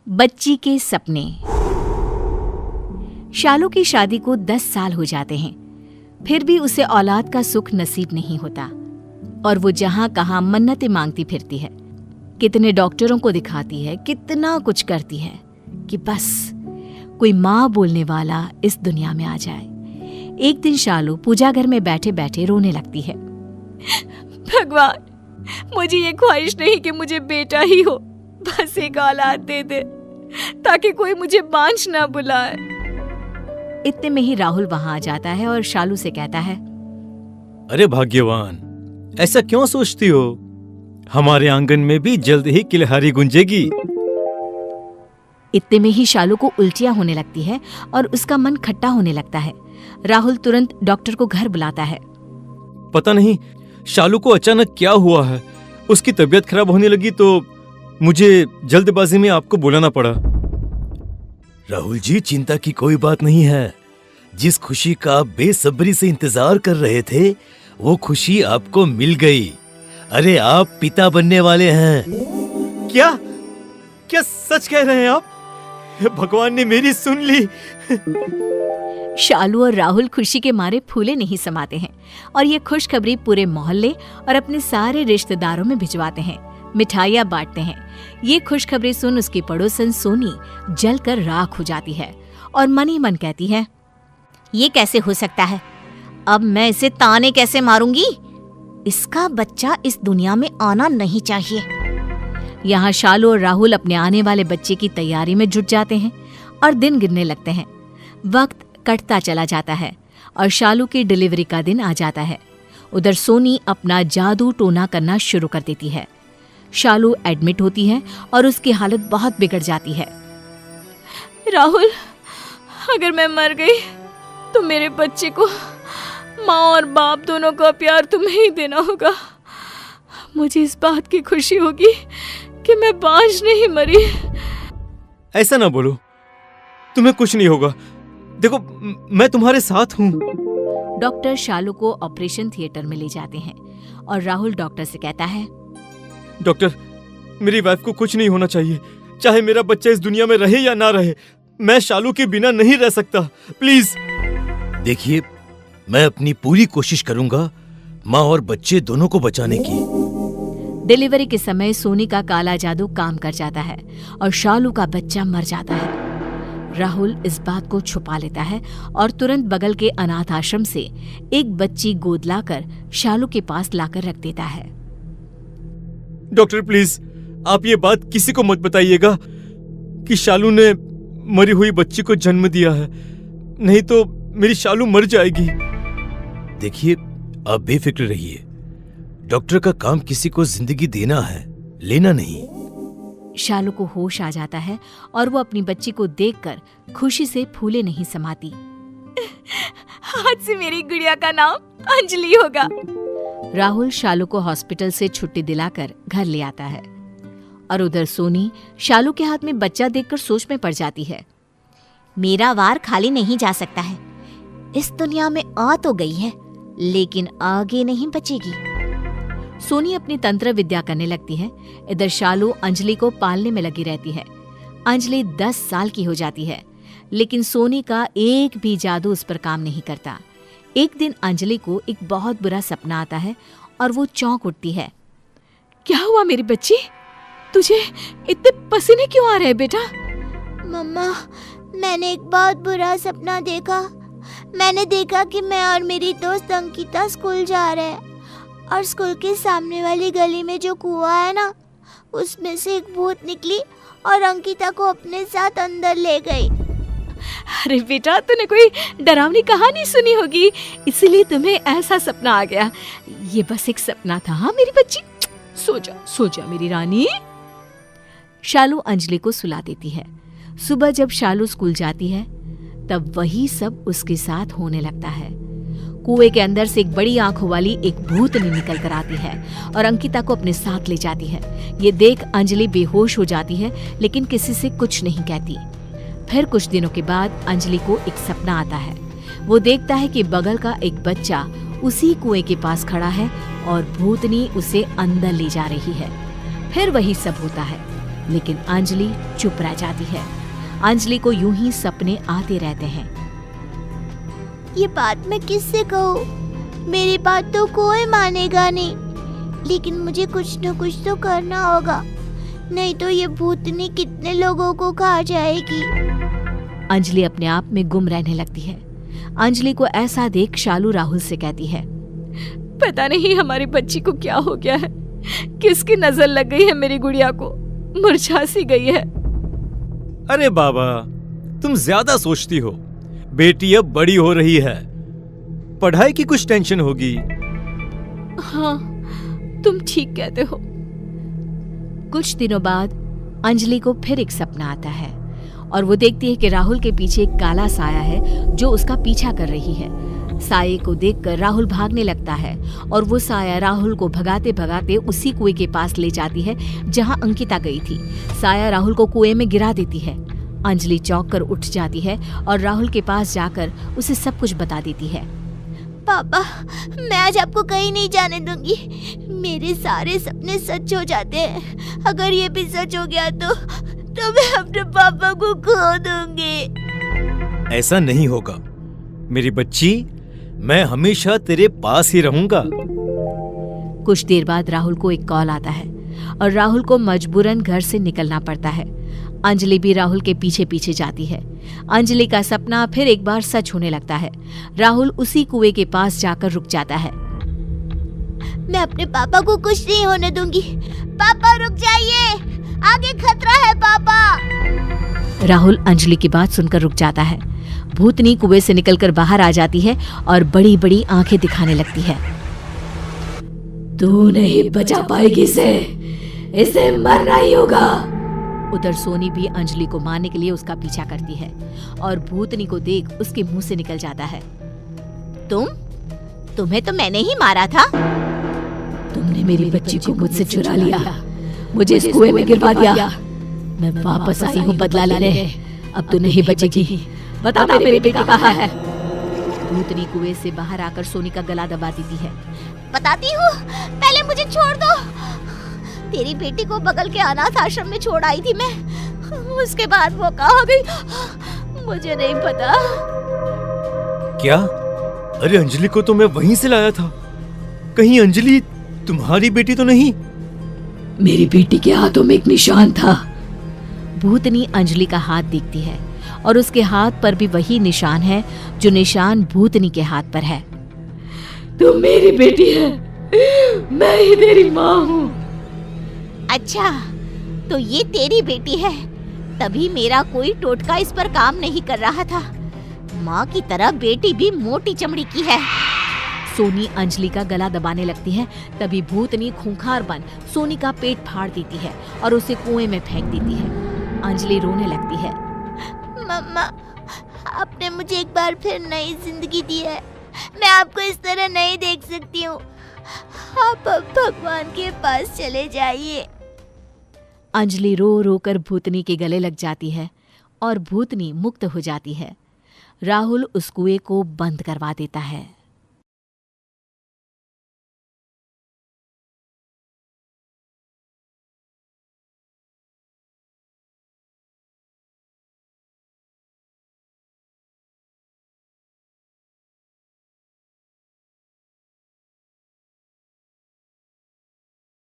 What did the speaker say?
बच्ची के सपने। शालू की शादी को 10 साल हो जाते हैं, फिर भी उसे औलाद का सुख नसीब नहीं होता और वो जहां कहां मन्नतें मांगती फिरती है। कितने डॉक्टरों को दिखाती है, कितना कुछ करती है कि बस कोई माँ बोलने वाला इस दुनिया में आ जाए। एक दिन शालू पूजा घर में बैठे बैठे रोने लगती है। भगवान, मुझे ये ख्वाहिश नहीं कि मुझे बेटा ही हो, बस एक औलाद दे दे ताकि कोई मुझे बांझ ना बुलाए। इतने में ही राहुल वहां आ जाता है और शालू से कहता है, अरे भाग्यवान, ऐसा क्यों सोचती हो? हमारे आंगन में भी जल्द ही किलहारी गुंजेगी। इतने में ही शालू को उल्टियां होने लगती है और उसका मन खट्टा होने लगता है। राहुल तुरंत डॉक्टर को घर बुलाता है। पता नहीं शालू को अचानक क्या हुआ है, उसकी तबीयत खराब होने लगी तो मुझे जल्दबाजी में आपको बुलाना पड़ा। राहुल जी, चिंता की कोई बात नहीं है। जिस खुशी का आप बेसब्री से इंतजार कर रहे थे, वो खुशी आपको मिल गई। अरे, आप पिता बनने वाले हैं। क्या क्या सच कह रहे हैं आप? भगवान ने मेरी सुन ली। शालू और राहुल खुशी के मारे फूले नहीं समाते हैं और ये खुशखबरी पूरे मोहल्ले और अपने सारे रिश्तेदारों में भिजवाते हैं। मिठाइयाँ बांटते हैं। ये खुशखबरी सुन उसकी पड़ोसन सोनी जलकर राख हो जाती है और मन ही मन कहती है, ये कैसे हो सकता है? अब मैं इसे ताने कैसे मारूंगी? इसका बच्चा इस दुनिया में आना नहीं चाहिए। यहाँ शालू और राहुल अपने आने वाले बच्चे की तैयारी में जुट जाते हैं और दिन गिनने लगते हैं। वक्त कटता चला जाता है और शालू की डिलीवरी का दिन आ जाता है। उधर सोनी अपना जादू टोना करना शुरू कर देती है। शालू एडमिट होती है और उसकी हालत बहुत बिगड़ जाती है। राहुल, अगर मैं मर गई तो मेरे बच्चे को माँ और बाप दोनों का प्यार तुम्हें ही देना होगा। मुझे इस बात की खुशी होगी कि मैं बांझ नहीं मरी। ऐसा ना बोलो, तुम्हें कुछ नहीं होगा। देखो, मैं तुम्हारे साथ हूँ। डॉक्टर शालू को ऑपरेशन थिएटर में ले जाते हैं और राहुल डॉक्टर से कहता है, डॉक्टर, मेरी वाइफ को कुछ नहीं होना चाहिए। चाहे मेरा बच्चा इस दुनिया में रहे या ना रहे, मैं शालू के बिना नहीं रह सकता। प्लीज। देखिए, मैं अपनी पूरी कोशिश करूंगा माँ और बच्चे दोनों को बचाने की। डिलीवरी के समय सोनी का काला जादू काम कर जाता है और शालू का बच्चा मर जाता है। राहुल इस बात को छुपा लेता है और तुरंत बगल के अनाथ आश्रम से एक बच्ची गोद लाकर शालू के पास लाकर रख देता है। डॉक्टर, प्लीज आप ये बात किसी को मत बताइएगा कि शालू ने मरी हुई बच्ची को जन्म दिया है, नहीं तो मेरी शालू मर जाएगी। देखिए, आप बेफिक्र रहिए। डॉक्टर का काम किसी को जिंदगी देना है, लेना नहीं। शालू को होश आ जाता है और वो अपनी बच्ची को देखकर खुशी से फूले नहीं समाती। आज से मेरी गुड़िया का नाम अंजलि होगा। राहुल शालू को हॉस्पिटल से छुट्टी दिलाकर घर ले आता है और उधर सोनी शालू के हाथ में बच्चा देखकर सोच में पड़ जाती है। मेरा वार खाली नहीं जा सकता है। इस दुनिया में आ तो गई है, लेकिन आगे नहीं बचेगी। सोनी अपनी तंत्र विद्या करने लगती है। इधर शालू अंजलि को पालने में लगी रहती है। अंजलि 10 साल की हो जाती है, लेकिन सोनी का एक भी जादू उस पर काम नहीं करता। एक दिन अंजलि को एक बहुत बुरा सपना आता है और वो चौंक उठती है। क्या हुआ मेरी बच्ची? तुझे इतने पसीने क्यों आ रहे हैं बेटा? मम्मा, मैंने एक बहुत बुरा सपना देखा। मैंने देखा कि मैं और मेरी दोस्त अंकिता स्कूल जा रहे हैं और स्कूल के सामने वाली गली में जो कुआं है ना, उसमें से एक भूत निकली और अंकिता को अपने साथ अंदर ले गई। अरे बेटा, तूने कोई डरावनी कहानी सुनी होगी, इसलिए तुम्हें ऐसा सपना आ गया। ये बस एक सपना था। हाँ मेरी बच्ची, सो जा मेरी रानी। शालू अंजलि को सुला देती है। सुबह जब शालू स्कूल जाती है तब वही सब उसके साथ होने लगता है। कुएं के अंदर से एक बड़ी आंखों वाली एक भूतनी निकल कर आती है और अंकिता को अपने साथ ले जाती है। ये देख अंजलि बेहोश हो जाती है, लेकिन किसी से कुछ नहीं कहती। फिर कुछ दिनों के बाद अंजलि को एक सपना आता है। वो देखता है कि बगल का एक बच्चा उसी कुएं के पास खड़ा है और भूतनी उसे अंदर ले जा रही है। फिर वही सब होता है। लेकिन अंजलि चुप रह जाती है। अंजलि को यूं ही सपने आते रहते हैं। ये बात मैं किससे कहूँ? मेरी बात तो कोई मानेगा नहीं, लेकिन मुझे कुछ न कुछ तो करना होगा, नहीं तो ये भूतनी कितने लोगों को खा जाएगी। अंजलि अपने आप में गुम रहने लगती है। अंजलि को ऐसा देख शालू राहुल से कहती है, पता नहीं हमारी बच्ची को क्या हो गया है, किसकी नजर लग गई है मेरी गुड़िया को, मुरझा सी गई है। अरे बाबा, तुम ज्यादा सोचती हो। बेटी अब बड़ी हो रही है, पढ़ाई की कुछ टेंशन होगी। हाँ, तुम ठीक कहते हो। कुछ दिनों बाद अंजलि को फिर एक सपना आता है और वो देखती है कि राहुल के पीछे एक काला साया है जो उसका पीछा कर रही है। साये को देखकर राहुल भागने लगता है और वो साया राहुल को भगाते भगाते उसी कुएं के पास ले जाती है जहां अंकिता गई थी। साया राहुल को कुएं में गिरा देती है। अंजलि चौंक कर उठ जाती है और राहुल के पास जाकर उसे सब कुछ बता देती है। पापा, मैं आज आपको कहीं नहीं जाने दूंगी। मेरे सारे सपने सच हो जाते हैं। अगर ये भी सच हो गया तो मैं अपने पापा को खो दूंगी। ऐसा नहीं होगा मेरी बच्ची, मैं हमेशा तेरे पास ही रहूंगा। कुछ देर बाद राहुल को एक कॉल आता है और राहुल को मजबूरन घर से निकलना पड़ता है। अंजलि भी राहुल के पीछे पीछे जाती है। अंजलि का सपना फिर एक बार सच होने लगता है। राहुल उसी कुएं के पास जाकर रुक जाता है। मैं अपने पापा को कुछ नहीं होने दूंगी। पापा रुक जाइए, आगे खतरा है पापा। राहुल अंजलि की बात सुनकर रुक जाता है। भूतनी कुएं से निकलकर बाहर आ जाती है और बड़ी बड़ी आंखें दिखाने लगती है। तू नहीं बचा पाएगी इसे मरना ही होगा। उधर सोनी भी अंजलि को मारने के लिए उसका पीछा करती है और भूतनी को देख उसके मुंह से निकल जाता है, तुम्हें तो मैंने ही मारा था। तुमने मेरी बच्ची को मुझसे चुरा लिया, मुझे इस कुएं में गिरवा दिया। मैं वापस आई हूँ बदला लेने। अब तू नहीं बचेगी। बता मेरी बेटी कहाँ है? भूतनी कुएं से बाहर आकर सोनी का गला दबा देती है। बताती हूँ, पहले मुझे छोड़ दो। तेरी बेटी को बगल के अनाथ आश्रम में छोड़ आई थी मैं, उसके बाद वो कहाँ गई मुझे नहीं पता। क्या? अरे अंजलि को तो मैं वहीं से लाया था। कहीं अंजलि तुम्हारी बेटी तो नहीं? मेरी बेटी के हाथों में एक निशान था। भूतनी अंजलि का हाथ देखती है और उसके हाथ पर भी वही निशान है जो निशान भूतनी के हाथ पर है। तुम मेरी बेटी है, मैं ही तेरी माँ हूँ। अच्छा, तो ये तेरी बेटी है, तभी मेरा कोई टोटका इस पर काम नहीं कर रहा था। माँ की तरह बेटी भी मोटी चमड़ी की है। सोनी अंजलि का गला दबाने लगती है। तभी भूतनी खूंखार बन सोनी का पेट फाड़ देती है और उसे कुएं में फेंक देती है। अंजलि रोने लगती है। मम्मा, आपने मुझे एक बार फिर नई जिंदगी दी है। मैं आपको इस तरह नहीं देख सकती हूँ। आप अब भगवान के पास चले जाइए। अंजलि रो रो कर भूतनी के गले लग जाती है और भूतनी मुक्त हो जाती है। राहुल उस कुएं को बंद करवा देता है।